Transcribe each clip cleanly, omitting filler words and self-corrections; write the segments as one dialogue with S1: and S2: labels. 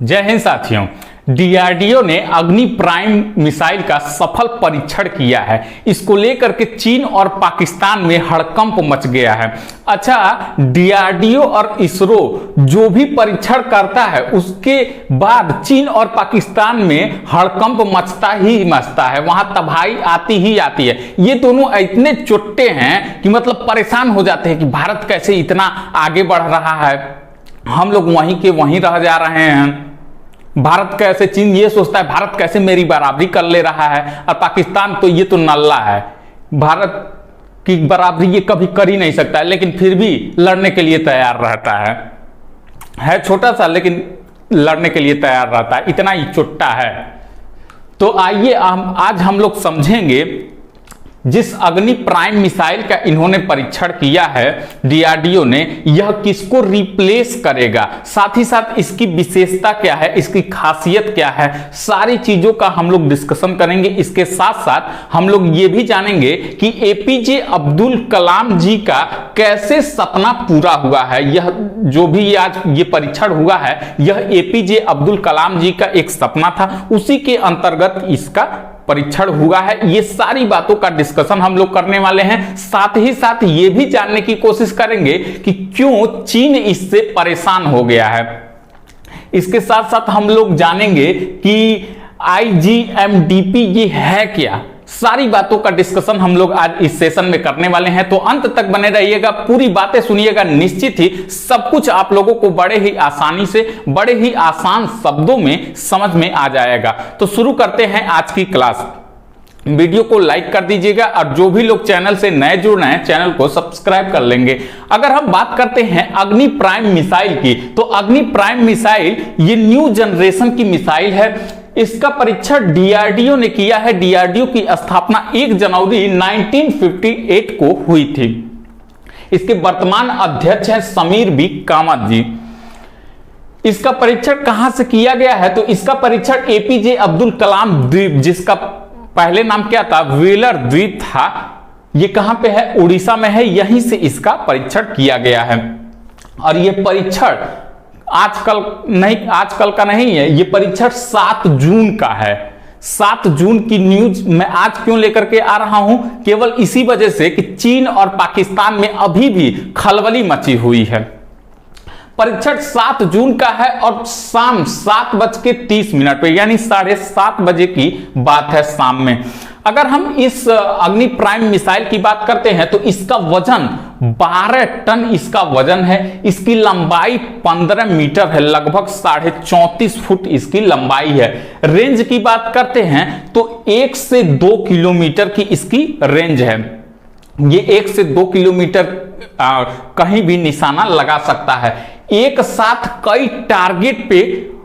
S1: जय हिंद साथियों। डीआरडीओ ने अग्नि प्राइम मिसाइल का सफल परीक्षण किया है। इसको लेकर के चीन और पाकिस्तान में हड़कंप मच गया है। अच्छा, डीआरडीओ और इसरो जो भी परीक्षण करता है उसके बाद चीन और पाकिस्तान में हड़कंप मचता ही मचता है, वहां तबाही आती ही आती है। ये दोनों इतने चुट्टे हैं कि मतलब परेशान हो जाते हैं कि भारत कैसे इतना आगे बढ़ रहा है, हम लोग वहीं के वहीं रह जा रहे हैं। भारत कैसे, चीन ये सोचता है भारत कैसे मेरी बराबरी कर ले रहा है, और पाकिस्तान तो ये तो नल्ला है, भारत की बराबरी ये कभी कर ही नहीं सकता है, लेकिन फिर भी लड़ने के लिए तैयार रहता है छोटा सा लेकिन लड़ने के लिए तैयार रहता है, इतना ही चुट्टा है। तो आइए आज हम लोग समझेंगे जिस अग्नि प्राइम मिसाइल का इन्होंने परीक्षण किया है डीआरडीओ ने, यह किसको रिप्लेस करेगा, साथ ही साथ इसकी विशेषता क्या है, इसकी खासियत क्या है, सारी चीजों का हम लोग डिस्कशन करेंगे। इसके साथ साथ हम लोग ये भी जानेंगे कि एपीजे अब्दुल कलाम जी का कैसे सपना पूरा हुआ है। यह जो भी आज ये परीक्षण हुआ है, यह एपीजे अब्दुल कलाम जी का एक सपना था, उसी के अंतर्गत इसका परीक्षण हुआ है। ये सारी बातों का डिस्कशन हम लोग करने वाले हैं। साथ ही साथ ये भी जानने की कोशिश करेंगे कि क्यों चीन इससे परेशान हो गया है। इसके साथ साथ हम लोग जानेंगे कि आईजीएमडीपी ये है क्या, सारी बातों का डिस्कशन हम लोग आज इस सेशन में करने वाले हैं। तो अंत तक बने रहिएगा, पूरी बातें सुनिएगा, निश्चित ही सब कुछ आप लोगों को बड़े ही आसानी से, बड़े ही आसान शब्दों में समझ में आ जाएगा। तो शुरू करते हैं आज की क्लास। वीडियो को लाइक कर दीजिएगा और जो भी लोग चैनल से नए जुड़ रहे हैं चैनल को सब्सक्राइब कर लेंगे। अगर हम बात करते हैं अग्नि प्राइम मिसाइल की, तो अग्नि प्राइम मिसाइल ये न्यू जनरेशन की मिसाइल है। इसका परीक्षण डीआरडीओ ने किया है। डीआरडीओ की स्थापना 1 जनवरी 1958 को हुई थी। इसके वर्तमान अध्यक्ष हैं समीर बी कामत जी। इसका परीक्षण कहां से किया गया है, तो इसका परीक्षण एपीजे अब्दुल कलाम द्वीप, जिसका पहले नाम क्या था, व्हीलर द्वीप था, ये कहां पे है, उड़ीसा में है, यहीं से इसका परीक्षण किया गया है। और यह परीक्षण आजकल का नहीं है, ये परीक्षण 7 जून का है। 7 जून की न्यूज मैं आज क्यों लेकर के आ रहा हूं, केवल इसी वजह से कि चीन और पाकिस्तान में अभी भी खलबली मची हुई है। परीक्षण 7 जून का है और शाम 7:30 पे, यानी 7:30 बजे की बात है शाम में। अगर हम इस अग्नि प्राइम मिसाइल की बात करते हैं तो इसका वजन 12 टन इसका वजन है। इसकी लंबाई 15 मीटर है, लगभग 34.5 फुट इसकी लंबाई है। रेंज की बात करते हैं तो 1 से 2 किलोमीटर की इसकी रेंज है। ये 1 से 2 किलोमीटर कहीं भी निशाना लगा सकता है। एक साथ कई टारगेट पे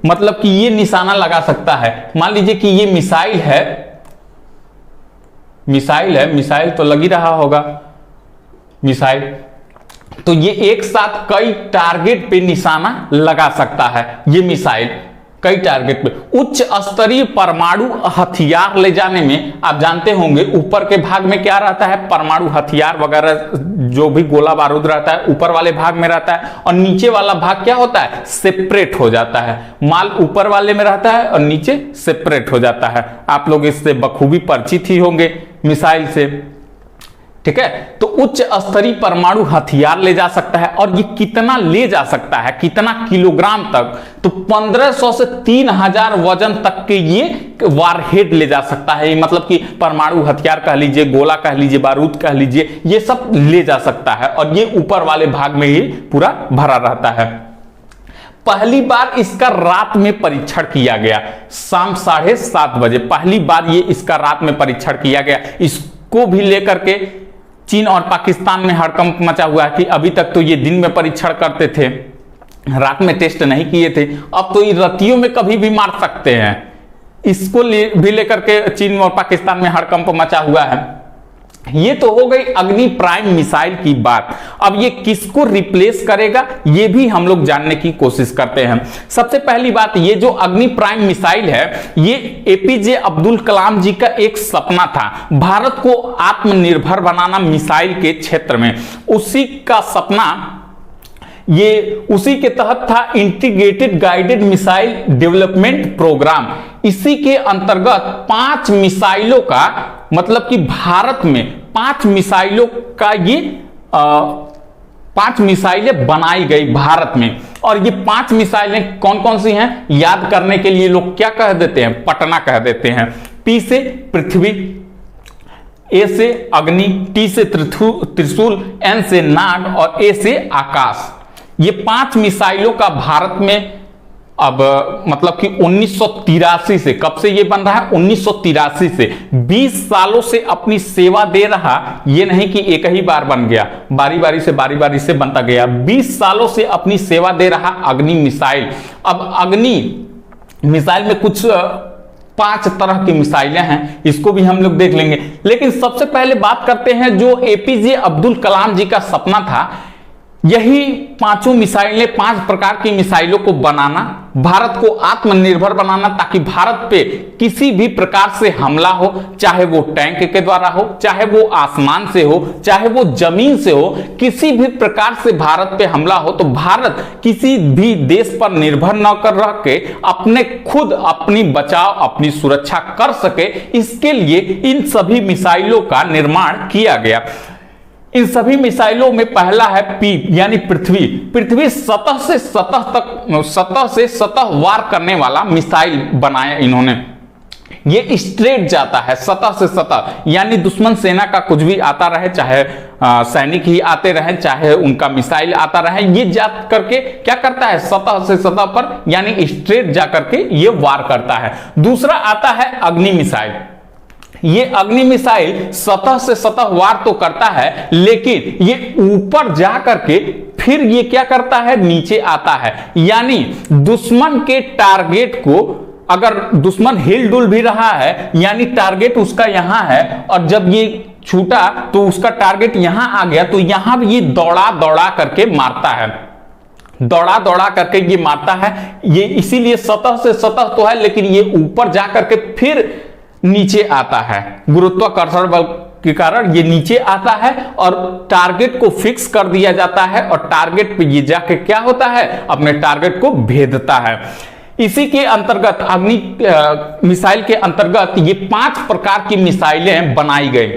S1: मतलब कि ये निशाना लगा सकता है। मान लीजिए कि ये मिसाइल है, मिसाइल तो लग ही रहा होगा, मिसाइल, तो ये एक साथ कई टारगेट पे निशाना लगा सकता है। ये मिसाइल कई टारगेट पे उच्च स्तरीय परमाणु हथियार ले जाने में, आप जानते होंगे ऊपर के भाग में क्या रहता है, परमाणु हथियार वगैरह जो भी गोला बारूद रहता है ऊपर वाले भाग में रहता है, और नीचे वाला भाग क्या होता है, सेपरेट हो जाता है। माल ऊपर वाले में रहता है और नीचे सेपरेट हो जाता है। आप लोग इससे बखूबी परिचित ही होंगे मिसाइल से, ठीक है। तो उच्च स्तरीय परमाणु हथियार ले जा सकता है। और ये कितना ले जा सकता है, कितना किलोग्राम तक, तो 1500 से 3000 वजन तक के ये वारहेड ले जा सकता है। मतलब कि परमाणु हथियार कह लीजिए, गोला कह लीजिए, बारूद कह लीजिए, ये सब ले जा सकता है। और ये ऊपर वाले भाग में ही पूरा भरा रहता है। पहली बार इसका रात में परीक्षण किया गया, शाम 7:30 बजे पहली बार ये इसका रात में परीक्षण किया गया। इसको भी लेकर के चीन और पाकिस्तान में हड़कंप मचा हुआ है कि अभी तक तो ये दिन में परीक्षण करते थे, रात में टेस्ट नहीं किए थे, अब तो ये रतियों में कभी भी मार सकते हैं। इसको भी लेकर के चीन और पाकिस्तान में हड़कंप मचा हुआ है। ये तो हो गई अग्नि प्राइम मिसाइल की बात। अब ये किसको रिप्लेस करेगा ये भी हम लोग जानने की कोशिश करते हैं। सबसे पहली बात, ये जो अग्नि प्राइम मिसाइल है ये एपीजे अब्दुल कलाम जी का एक सपना था, भारत को आत्मनिर्भर बनाना मिसाइल के क्षेत्र में। उसी का सपना ये उसी के तहत था integrated guided missile development programme. इसी के अंतर्गत 5 मिसाइलों का, मतलब कि भारत में 5 मिसाइलों का ये 5 मिसाइलें बनाई गई भारत में। और ये 5 मिसाइलें कौन कौन सी हैं, याद करने के लिए लोग क्या कह देते हैं, पटना कह देते हैं। पी से पृथ्वी, ए से अग्नि, टी से त्रिशूल, एन से नाग और ए से आकाश। ये 5 मिसाइलों का भारत में अब मतलब कि 1983 से, कब से ये बन रहा है, 1983 से 20 सालों से अपनी सेवा दे रहा। ये नहीं कि एक ही बार बन गया, बारी बारी से बनता गया। 20 सालों से अपनी सेवा दे रहा अग्नि मिसाइल। अब अग्नि मिसाइल में कुछ 5 तरह की मिसाइलें हैं, इसको भी हम लोग देख लेंगे। लेकिन सबसे पहले बात करते हैं जो एपीजे अब्दुल कलाम जी का सपना था, यही 5 मिसाइलें, 5 प्रकार की मिसाइलों को बनाना, भारत को आत्मनिर्भर बनाना, ताकि भारत पे किसी भी प्रकार से हमला हो, चाहे वो टैंक के द्वारा हो, चाहे वो आसमान से हो, चाहे वो जमीन से हो, किसी भी प्रकार से भारत पे हमला हो तो भारत किसी भी देश पर निर्भर न कर रह के अपने खुद अपनी बचाव, अपनी सुरक्षा कर सके, इसके लिए इन सभी मिसाइलों का निर्माण किया गया। इन सभी मिसाइलों में पहला है पी यानी पृथ्वी। पृथ्वी सतह से सतह वार करने वाला मिसाइल बनाया इन्होंने। ये स्ट्रेट जाता है सतह से सतह, यानी दुश्मन सेना का कुछ भी आता रहे, चाहे सैनिक ही आते रहे, चाहे उनका मिसाइल आता रहे, ये जा करके क्या करता है, सतह से सतह पर यानी स्ट्रेट जा करके ये वार करता है। दूसरा आता है अग्नि मिसाइल। ये अग्नि मिसाइल सतह से सतह वार तो करता है, लेकिन ये ऊपर जा करके फिर ये क्या करता है, नीचे आता है। यानी दुश्मन के टारगेट को, अगर दुश्मन हिल डुल भी रहा है, यानी टारगेट उसका यहां है, और जब ये छूटा तो उसका टारगेट यहां आ गया, तो यहां भी ये दौड़ा दौड़ा करके मारता है, दौड़ा दौड़ा करके ये मारता है। ये इसीलिए सतह से सतह तो है, लेकिन ये ऊपर जा करके फिर नीचे आता है। गुरुत्वाकर्षण बल के कारण ये नीचे आता है और टारगेट को फिक्स कर दिया जाता है, और टारगेट पे ये जाके क्या होता है, अपने टारगेट को भेदता है। इसी के अंतर्गत अग्नि मिसाइल के अंतर्गत ये 5 प्रकार की मिसाइलें बनाई गई।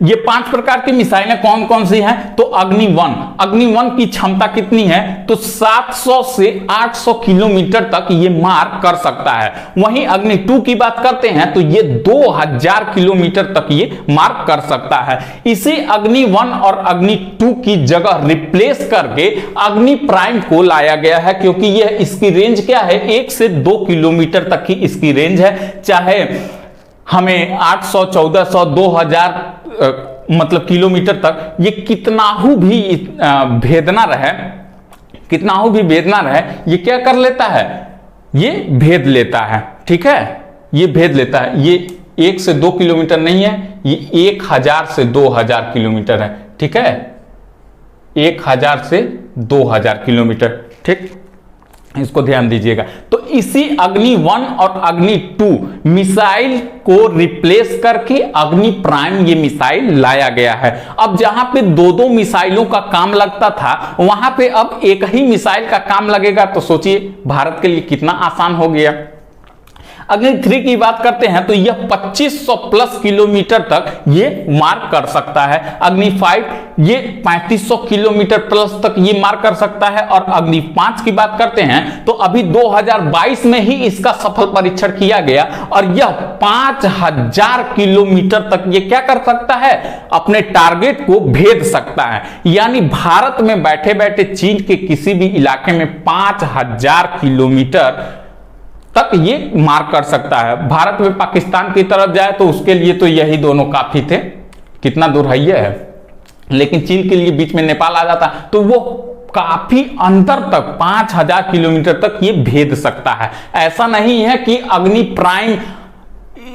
S1: ये 5 प्रकार की मिसाइलें कौन कौन सी हैं, तो अग्नि 1 की क्षमता कितनी है, तो 700 से 800 किलोमीटर तक ये मार कर सकता है। वहीं अग्नि 2 की बात करते हैं तो ये 2000 किलोमीटर तक ये मार कर सकता है। इसी अग्नि 1 और अग्नि 2 की जगह रिप्लेस करके अग्नि प्राइम को लाया गया है, क्योंकि यह इसकी रेंज क्या है, 1 से 2 किलोमीटर तक की इसकी रेंज है। चाहे हमें 800, 1400, 2000 मतलब किलोमीटर तक ये कितना भी भेदना रहे, ये क्या कर लेता है, ये भेद लेता है। ठीक है, ये भेद लेता है। ये 1 से 2 किलोमीटर नहीं है, ये 1000 से 2000 किलोमीटर है। ठीक है, 1000 से 2000 किलोमीटर। ठीक, इसको ध्यान दीजिएगा। तो इसी अग्नि 1 और अग्नि 2 मिसाइल को रिप्लेस करके अग्नि प्राइम ये मिसाइल लाया गया है। अब जहां पे 2-2 मिसाइलों का काम लगता था, वहां पे अब एक ही मिसाइल का काम लगेगा। तो सोचिए भारत के लिए कितना आसान हो गया। अग्नि 3 की बात करते हैं तो यह 2500 प्लस किलोमीटर तक ये मार कर सकता है। अग्नि 5 ये 3500 किलोमीटर प्लस तक ये मार कर सकता है। और अग्नि 5 की बात करते हैं तो अभी 2022 में ही इसका सफल परीक्षण किया गया, और यह 5000 किलोमीटर तक ये क्या कर सकता है, अपने टारगेट को भेद सकता है। यानी भारत में बैठे बैठे चीन के किसी भी इलाके में 5000 किलोमीटर तक ये मार कर सकता है। भारत में पाकिस्तान की तरफ जाए तो उसके लिए तो यही दोनों काफी थे, कितना दूर है ये है, लेकिन चीन के लिए बीच में नेपाल आ जाता तो वो काफी अंतर तक 5000 किलोमीटर तक ये भेद सकता है। ऐसा नहीं है कि अग्नि प्राइम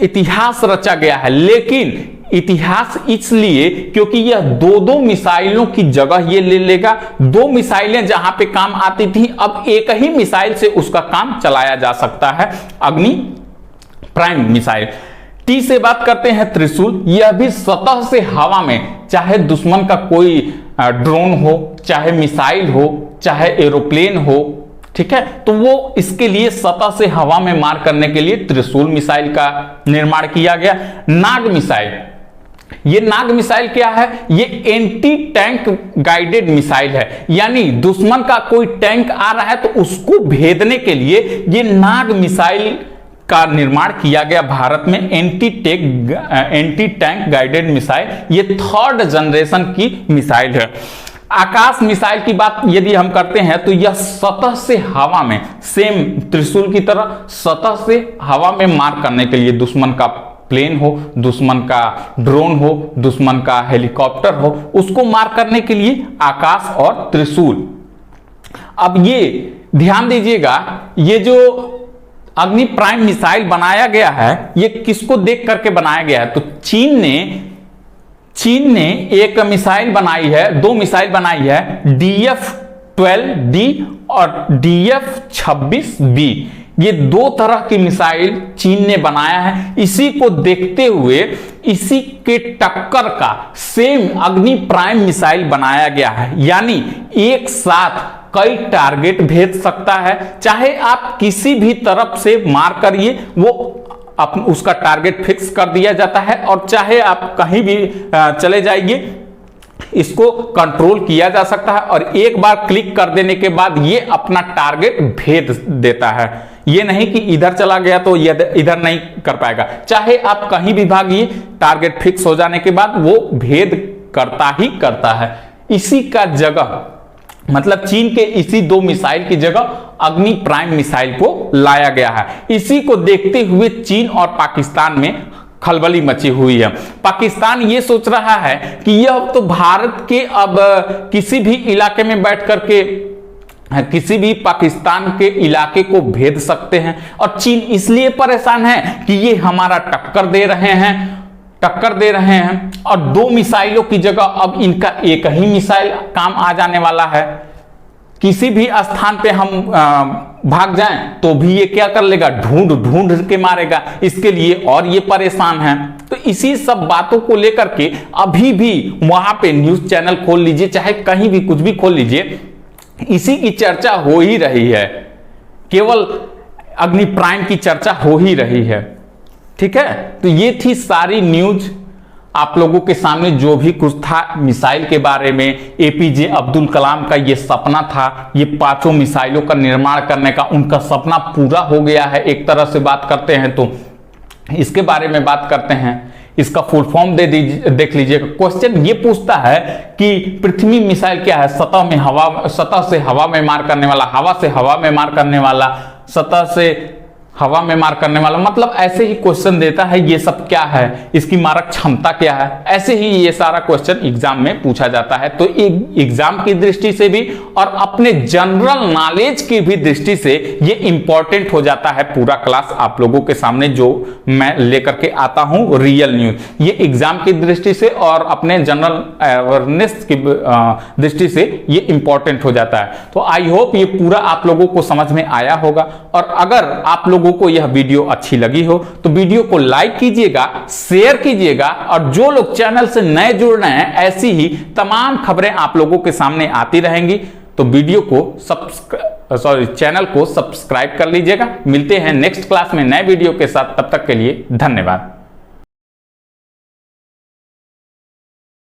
S1: इतिहास रचा गया है, लेकिन इतिहास इसलिए क्योंकि यह 2-2 मिसाइलों की जगह ये ले लेगा। 2 मिसाइलें जहां पे काम आती थी, अब एक ही मिसाइल से उसका काम चलाया जा सकता है, अग्नि प्राइम मिसाइल। टी से बात करते हैं त्रिशूल। यह भी सतह से हवा में, चाहे दुश्मन का कोई ड्रोन हो, चाहे मिसाइल हो, चाहे एरोप्लेन हो, ठीक है, तो वो इसके लिए सतह से हवा में मार करने के लिए त्रिशूल मिसाइल का निर्माण किया गया। नाग मिसाइल, ये नाग मिसाइल क्या है? ये एंटी टैंक गाइडेड मिसाइल है, यानी दुश्मन का कोई टैंक आ रहा है तो उसको भेदने के लिए ये नाग मिसाइल का निर्माण किया गया भारत में। एंटी टैंक गाइडेड मिसाइल, ये 3rd जनरेशन की मिसाइल है। आकाश मिसाइल की बात यदि हम करते हैं तो यह सतह से हवा में, सेम त्रिशूल की तरह सतह से हवा में मार करने के लिए, दुश्मन का प्लेन हो, दुश्मन का ड्रोन हो, दुश्मन का हेलीकॉप्टर हो, उसको मार करने के लिए आकाश और त्रिशूल। अब ये ध्यान दीजिएगा, ये जो अग्नि प्राइम मिसाइल बनाया गया है ये किसको देख करके बनाया गया है? तो चीन ने एक मिसाइल बनाई है, 2 मिसाइल बनाई है, DF-12D और DF-26B। ये 2 तरह की मिसाइल चीन ने बनाया है। इसी को देखते हुए इसी के टक्कर का सेम अग्नि प्राइम मिसाइल बनाया गया है, यानी एक साथ कई टारगेट भेज सकता है। चाहे आप किसी भी तरफ से मार करिए, वो उसका टारगेट फिक्स कर दिया जाता है, और चाहे आप कहीं भी चले जाइए, इसको कंट्रोल किया जा सकता है, और एक बार क्लिक कर देने के बाद ये अपना टारगेट भेद देता है। ये नहीं कि इधर चला गया तो ये इधर नहीं कर पाएगा, चाहे आप कहीं भी भागिए, टारगेट फिक्स हो जाने के बाद वो भेद करता ही करता है। इसी का जगह, मतलब चीन के इसी 2 मिसाइल की जगह अग्नि प्राइम मिसाइल को लाया गया है। इसी को देखते हुए चीन और पाकिस्तान में खलबली मची हुई है। पाकिस्तान ये सोच रहा है कि यह तो भारत के अब किसी भी इलाके में बैठ करके किसी भी पाकिस्तान के इलाके को भेद सकते हैं, और चीन इसलिए परेशान है कि ये हमारा टक्कर दे रहे हैं, और 2 मिसाइलों की जगह अब इनका एक ही मिसाइल काम आ जाने वाला है। किसी भी स्थान पे हम भाग जाएं तो भी ये क्या कर लेगा? ढूंढ के मारेगा। इसके लिए और ये परेशान है। तो इसी सब बातों को लेकर के अभी भी वहां पे न्यूज चैनल खोल लीजिए, चाहे कहीं भी कुछ भी खोल लीजिए, इसी की चर्चा हो ही रही है, केवल अग्नि प्राइम की चर्चा हो ही रही है। ठीक है, तो ये थी सारी न्यूज आप लोगों के सामने, जो भी कुछ था मिसाइल के बारे में। एपीजे अब्दुल कलाम का ये सपना था, ये 5 मिसाइलों का निर्माण करने का, उनका सपना पूरा हो गया है। एक तरह से बात करते हैं तो इसके बारे में बात करते हैं, इसका फुल फॉर्म देख लीजिएगा। क्वेश्चन ये पूछता है कि पृथ्वी मिसाइल क्या है? सतह से हवा में मार करने वाला, हवा से हवा में मार करने वाला, सतह से हवा में मार करने वाला, मतलब ऐसे ही क्वेश्चन देता है। ये सब क्या है, इसकी मारक क्षमता क्या है, ऐसे ही ये सारा क्वेश्चन एग्जाम में पूछा जाता है। तो एग्जाम की दृष्टि से भी और अपने जनरल नॉलेज की भी दृष्टि से ये इंपॉर्टेंट हो जाता है। पूरा क्लास आप लोगों के सामने जो मैं लेकर के आता हूं रियल न्यूज, ये एग्जाम की दृष्टि से और अपने जनरल अवेयरनेस की दृष्टि से ये इंपॉर्टेंट हो जाता है। तो आई होप ये पूरा आप लोगों को समझ में आया होगा, और अगर आप लोगों को यह वीडियो अच्छी लगी हो तो वीडियो को लाइक कीजिएगा, शेयर कीजिएगा, और जो लोग चैनल से नए जुड़ रहे हैं, ऐसी ही तमाम खबरें आप लोगों के सामने आती रहेंगी। तो वीडियो को चैनल को सब्सक्राइब कर लीजिएगा। मिलते हैं नेक्स्ट क्लास में नए वीडियो के साथ, तब तक के लिए धन्यवाद।